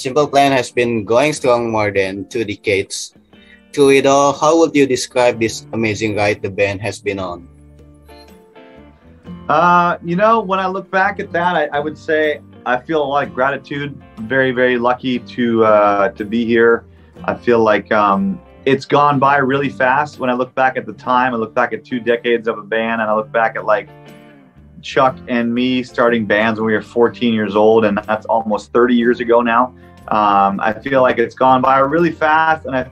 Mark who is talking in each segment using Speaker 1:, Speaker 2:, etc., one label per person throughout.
Speaker 1: Simple Plan has been going strong more than 2 decades. Through it all, how would you describe this amazing ride the band has been on?
Speaker 2: When I look back at that, I would say I feel a lot of gratitude. Very, very lucky to be here. I feel like it's gone by really fast. When I look back at the time, I look back at 2 decades of a band, and I look back at like Chuck and me starting bands when we were 14 years old, and that's almost 30 years ago now. I feel like it's gone by really fast, and I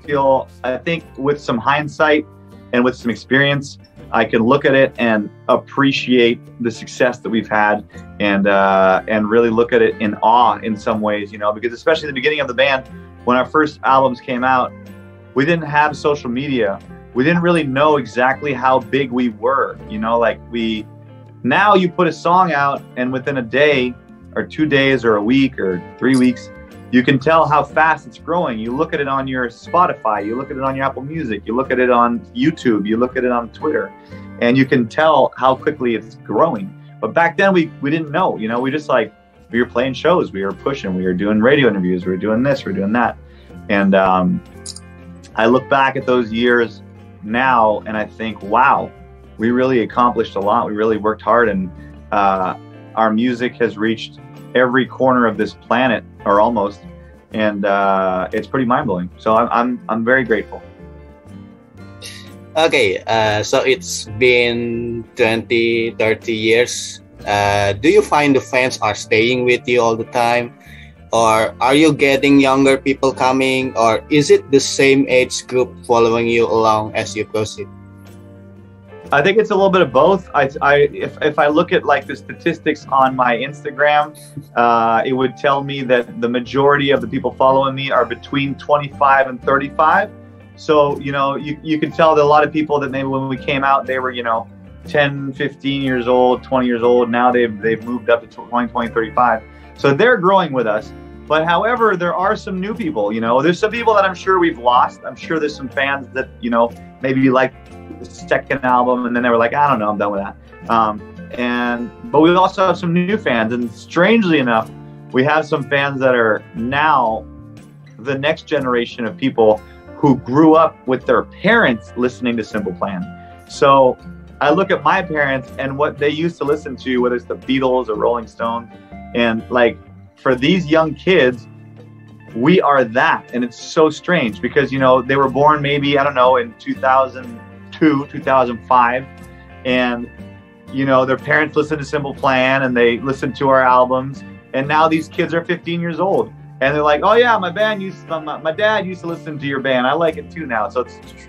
Speaker 2: think with some hindsight and with some experience, I can look at it and appreciate the success that we've had, and really look at it in awe in some ways, because especially the beginning of the band, when our first albums came out, we didn't have social media. We didn't really know exactly how big we were, now you put a song out, and within a day or 2 days or a week or 3 weeks, you can tell how fast it's growing. You look at it on your Spotify, you look at it on your Apple Music, you look at it on YouTube, you look at it on Twitter, and you can tell how quickly it's growing. But back then we didn't know, we were playing shows, we were pushing, we were doing radio interviews, we were doing this, we were doing that. And I look back at those years now and I think, wow, we really accomplished a lot. We really worked hard, and our music has reached every corner of this planet, or almost, and it's pretty mind-blowing. So I'm very grateful.
Speaker 1: Okay, so it's been 20, 30 years. Do you find the fans are staying with you all the time? Or are you getting younger people coming? Or is it the same age group following you along as you proceed?
Speaker 2: I think it's a little bit of both. If I look at like the statistics on my Instagram, it would tell me that the majority of the people following me are between 25 and 35. So, you can tell that a lot of people that maybe when we came out, they were, 10, 15 years old, 20 years old. Now they've moved up to 20, 35. So they're growing with us. But however, there are some new people, there's some people that I'm sure we've lost. I'm sure there's some fans that, maybe like the second album and then they were like, I don't know, I'm done with that. But we also have some new fans, and strangely enough, we have some fans that are now the next generation of people who grew up with their parents listening to Simple Plan. So I look at my parents and what they used to listen to, whether it's the Beatles or Rolling Stones, and like for these young kids, we are that. And it's so strange because, they were born maybe, I don't know, in 2002, 2005. And, their parents listened to Simple Plan and they listened to our albums. And now these kids are 15 years old. And they're like, oh yeah, my dad used to listen to your band. I like it too now. So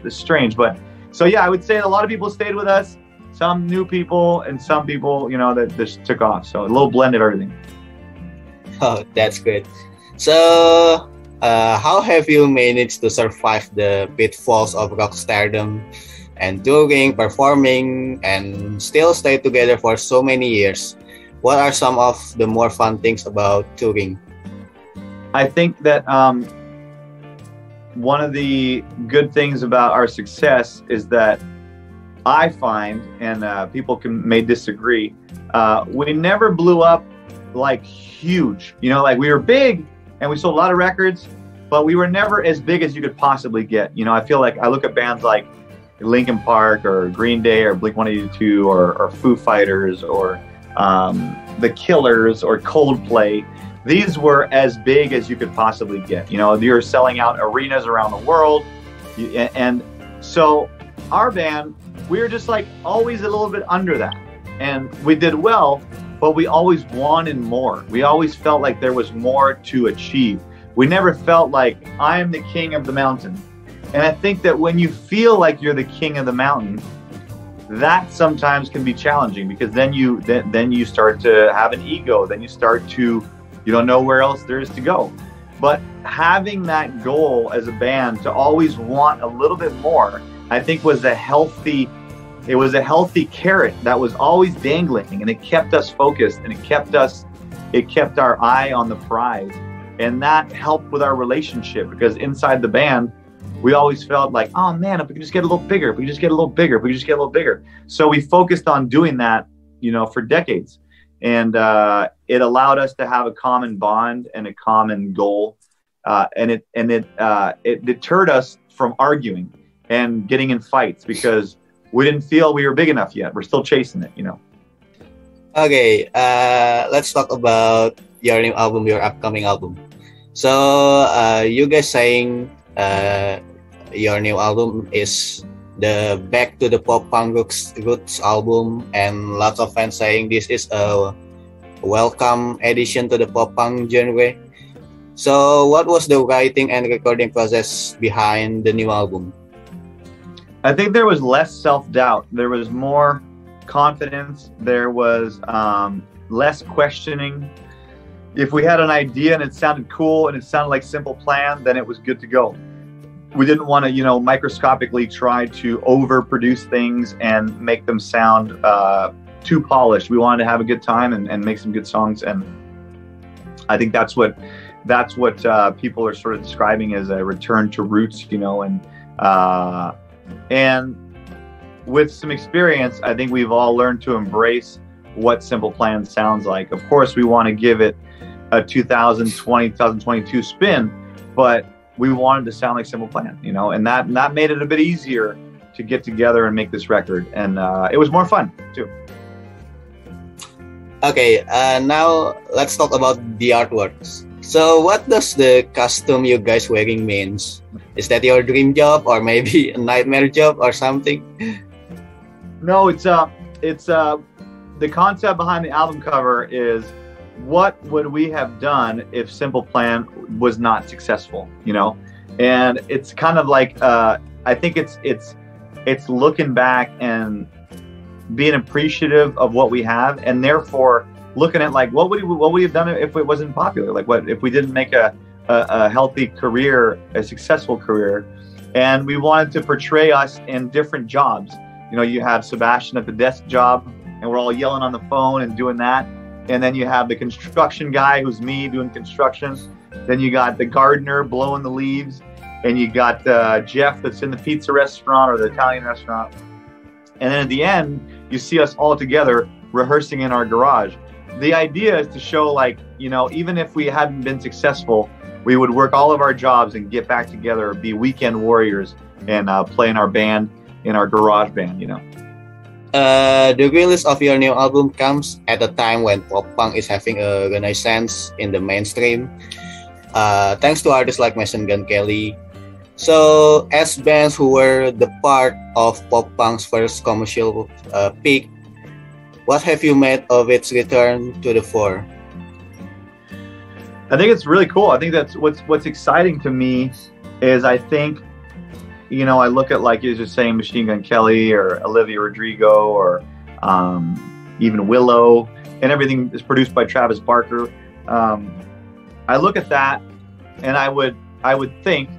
Speaker 2: it's strange. But so yeah, I would say a lot of people stayed with us, some new people, and some people, that just took off. So a little blend of everything.
Speaker 1: Oh, that's great. So how have you managed to survive the pitfalls of rock stardom and touring, performing, and still stay together for so many years? What are some of the more fun things about touring?
Speaker 2: I think that one of the good things about our success is that I find, and people may disagree, we never blew up like huge. Like we were big and we sold a lot of records, but we were never as big as you could possibly get. I feel like I look at bands like Linkin Park or Green Day or Blink-182 or Foo Fighters or The Killers or Coldplay. These were as big as you could possibly get. You're selling out arenas around the world. And so our band, we were just like always a little bit under that. And we did well, but we always wanted more. We always felt like there was more to achieve. We never felt like I am the king of the mountain. And I think that when you feel like you're the king of the mountain, that sometimes can be challenging because then you start to have an ego. Then you don't know where else there is to go. But having that goal as a band to always want a little bit more, I think was a healthy carrot that was always dangling, and it kept us focused, and it kept our eye on the prize. And that helped with our relationship because inside the band, we always felt like, oh man, if we could just get a little bigger, if we could just get a little bigger, if we could just get a little bigger. So we focused on doing that, for decades. And it allowed us to have a common bond and a common goal it deterred us from arguing and getting in fights because we didn't feel we were big enough yet. We're still chasing it, you know.
Speaker 1: Okay, let's talk about your new album, your upcoming album. So, you guys saying your new album is the back to the pop punk roots album, and lots of fans saying this is a welcome addition to the pop punk genre. So, what was the writing and recording process behind the new album?
Speaker 2: I think there was less self-doubt. There was more confidence. There was less questioning. If we had an idea and it sounded cool and it sounded like Simple Plan, then it was good to go. We didn't want to, microscopically try to overproduce things and make them sound too polished. We wanted to have a good time and make some good songs. And I think that's what people are sort of describing as a return to roots, and with some experience, I think we've all learned to embrace what Simple Plan sounds like. Of course, we want to give it a 2020, 2022 spin, but we wanted to sound like Simple Plan, and that made it a bit easier to get together and make this record. And it was more fun, too.
Speaker 1: Okay, now let's talk about the artworks. So what does the costume you guys wearing means? Is that your dream job or maybe a nightmare job or something?
Speaker 2: No, it's the concept behind the album cover is what would we have done if Simple Plan was not successful, And it's kind of like I think it's looking back and being appreciative of what we have, and therefore looking at like what would we have done if it wasn't popular? Like what if we didn't make a healthy career, a successful career? And we wanted to portray us in different jobs. You have Sebastian at the desk job, and we're all yelling on the phone and doing that. And then you have the construction guy, who's me, doing construction. Then you got the gardener blowing the leaves, and you got Jeff that's in the pizza restaurant or the Italian restaurant. And then at the end, you see us all together rehearsing in our garage. The idea is to show, even if we hadn't been successful, we would work all of our jobs and get back together, be weekend warriors, and play in our band, in our garage band,
Speaker 1: The release of your new album comes at a time when pop punk is having a renaissance in the mainstream, thanks to artists like Machine Gun Kelly. So, as bands who were the part of pop punk's first commercial peak, what have you made of its return to the fore?
Speaker 2: I think it's really cool. I think that's what's exciting to me is I think, I look at, like you're just saying, Machine Gun Kelly or Olivia Rodrigo or even Willow, and everything is produced by Travis Barker. I look at that and I would think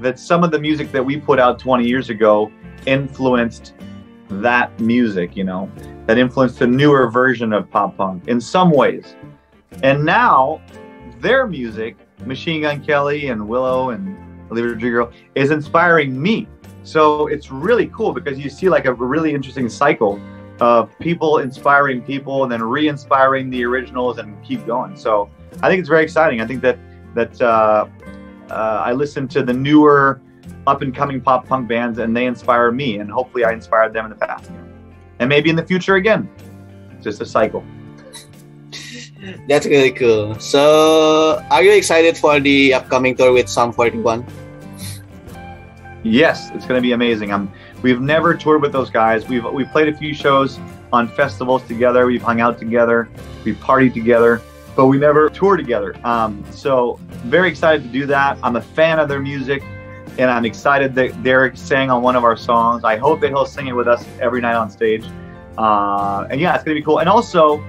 Speaker 2: that some of the music that we put out 20 years ago influenced that music, that influenced a newer version of pop punk in some ways. And now their music, Machine Gun Kelly and Willow and Olivia Rodrigo, is inspiring me. So it's really cool because you see like a really interesting cycle of people inspiring people and then re-inspiring the originals and keep going. So I think it's very exciting. I think that I listen to the newer up-and-coming pop punk bands and they inspire me, and hopefully I inspired them in the past. And maybe in the future again. Just a cycle.
Speaker 1: That's really cool. So, are you excited for the upcoming tour with Sum 41?
Speaker 2: Yes, it's going to be amazing. We've never toured with those guys. We've played a few shows on festivals together. We've hung out together. We've partied together, but we never toured together. So very excited to do that. I'm a fan of their music, and I'm excited that Derek sang on one of our songs. I hope that he'll sing it with us every night on stage. And yeah, it's going to be cool. And also,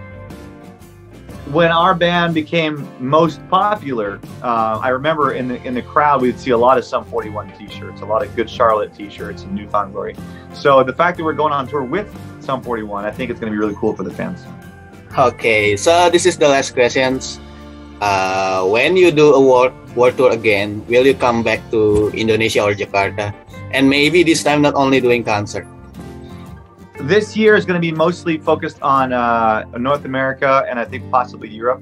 Speaker 2: when our band became most popular, I remember in the crowd we'd see a lot of Sum 41 t-shirts, a lot of Good Charlotte t-shirts and New Found Glory. So the fact that we're going on tour with Sum 41, I think it's going to be really cool for the fans.
Speaker 1: Okay, so this is the last questions. When you do a world tour again, will you come back to Indonesia or Jakarta? And maybe this time not only doing concert.
Speaker 2: This year is going to be mostly focused on North America and I think possibly Europe.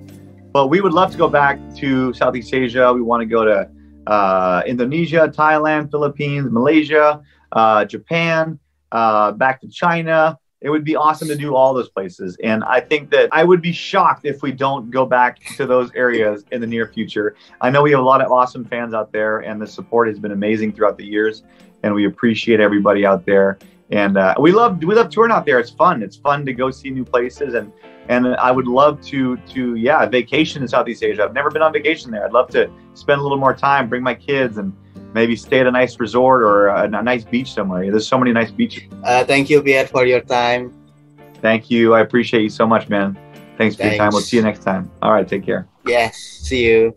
Speaker 2: But we would love to go back to Southeast Asia. We want to go to Indonesia, Thailand, Philippines, Malaysia, Japan, back to China. It would be awesome to do all those places. And I think that I would be shocked if we don't go back to those areas in the near future. I know we have a lot of awesome fans out there, and the support has been amazing throughout the years. And we appreciate everybody out there. And we love touring out there. It's fun. It's fun to go see new places. And I would love to vacation in Southeast Asia. I've never been on vacation there. I'd love to spend a little more time, bring my kids, and maybe stay at a nice resort or a nice beach somewhere. There's so many nice beaches.
Speaker 1: Thank you, Pierre, for your time.
Speaker 2: Thank you. I appreciate you so much, man. Thanks for your time. We'll see you next time. All right, take care.
Speaker 1: Yes, see you.